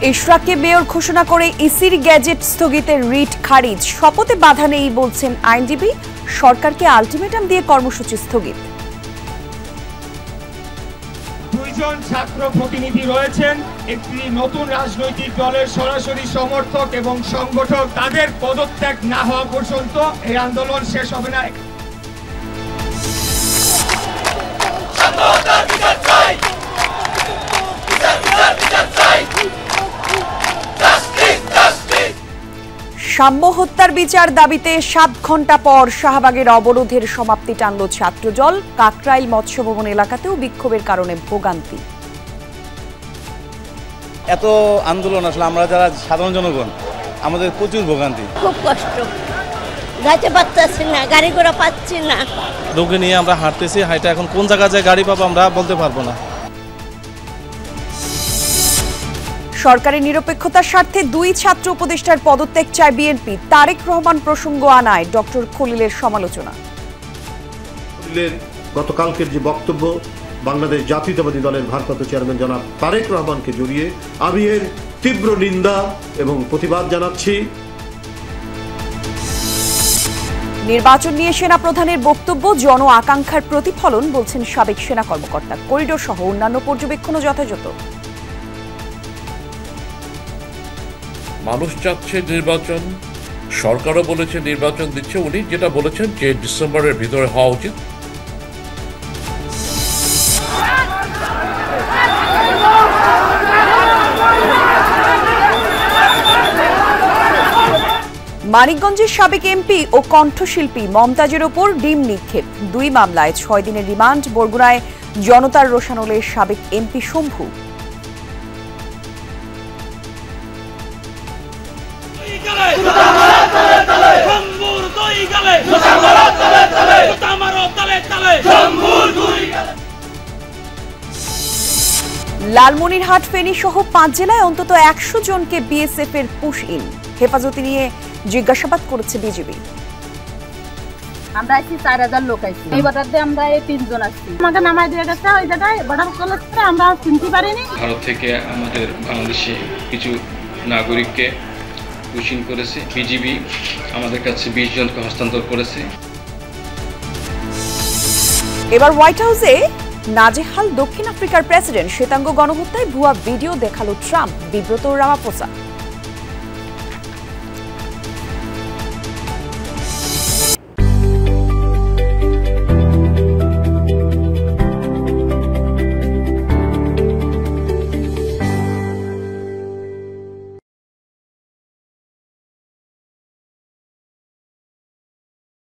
ইশরাককে mayor ঘোষণা করে ইসির গ্যাজেট স্থগিতের রিট খারিজ। শপথে বাধা নেই বলছেন আইনজীবী। সরকারকে আলটিমেটাম দিয়ে কর্মসূচি স্থগিত। দুইজন ছাত্র প্রতিনিধি রয়েছেন, একটি নতুন রাজনৈতিক দলের সরাসরি সমর্থক এবং সংগঠক। তাদের পদত্যাগ না হওয়া পর্যন্ত এই আন্দোলন শেষ হবে না। সাম্য হত্যার বিচার দাবিতে 7 ঘণ্টা পর শাহবাগের অবরোধের সমাপ্তি টানল ছাত্রদল। কাকরাইল মৎস্য ভবন এলাকাতেও বিক্ষোভের কারণে ভোগান্তি। এত আন্দোলন আসলে আমরা যারা সাধারণ জনগণ আমাদের প্রচুর ভোগান্তি, খুব কষ্ট, যাইতে পারতেছি না, গাড়ি ঘোড়া পাচ্ছি না। রোগী নিয়ে আমরা হাঁটতেছি, হাঁটা এখন কোন জায়গায় যে গাড়ি পাবো আমরা বলতে পারবো না। সরকারি নিরপেক্ষতার স্বার্থে 2 ছাত্র উপদেষ্টার পদত্যাগ চায় বিএনপি। তারেক রহমান প্রসঙ্গ আনায় ডক্টর খলিলের সমালোচনা। খলিলের গতকালকের যে বক্তব্য, বাংলাদেশ জাতীয়তাবাদী দলের ভারপ্রাপ্ত চেয়ারম্যান জনাব তারেক রহমানকে জড়িয়ে আমি এর তীব্র নিন্দা এবং প্রতিবাদ জানাচ্ছি। নির্বাচন নিয়ে সেনা প্রধানের বক্তব্য জন আকাঙ্ক্ষার প্রতিফলন বলছেন সাবেক সেনা কর্মকর্তা। করিডোর সহ অন্যান্য পর্যবেক্ষণও যথাযথ। মানুষ চাচ্ছে নির্বাচন, সরকারও বলেছে নির্বাচন দিচ্ছে। উনি যেটা বলেছেন যে ডিসেম্বরের ভিতরে হওয়া উচিত। মানিকগঞ্জের সাবেক এমপি ও কণ্ঠশিল্পী মমতাজের ওপর ডিম নিক্ষেপ। 2 মামলায় 6 দিনের রিমান্ড। বরগুনায় জনতার রোষানলের সাবেক এমপি শম্ভু। লালমনিরহাট, ফেনী সহ 5 জেলায় অন্তত 100 জনকে বিএসএফ এর পুশ ইন। হেফাজতে নিয়ে জিজ্ঞাসাবাদ করেছে বিজিবি। আমরা আছি 4000 লোক আছি। এই বর্ডারে আমরা 3 জন আছি। আমাকে নামাই দিয়ে গেছে ওই জায়গায় বর্ডার চলেছে, আমরা চিনতে পারিনি। ভারত থেকে আমাদের বাংলাদেশে কিছু নাগরিককে পুশ ইন করেছে। বিজিবি আমাদের কাছে 20 জনকে হস্তান্তর করেছে। এবার হোয়াইট হাউসে নাজেহাল দক্ষিণ আফ্রিকার প্রেসিডেন্ট। শ্বেতাঙ্গ গণহত্যায় ভুয়া ভিডিও দেখালো ট্রাম্প। বিব্রত রামাফোসা।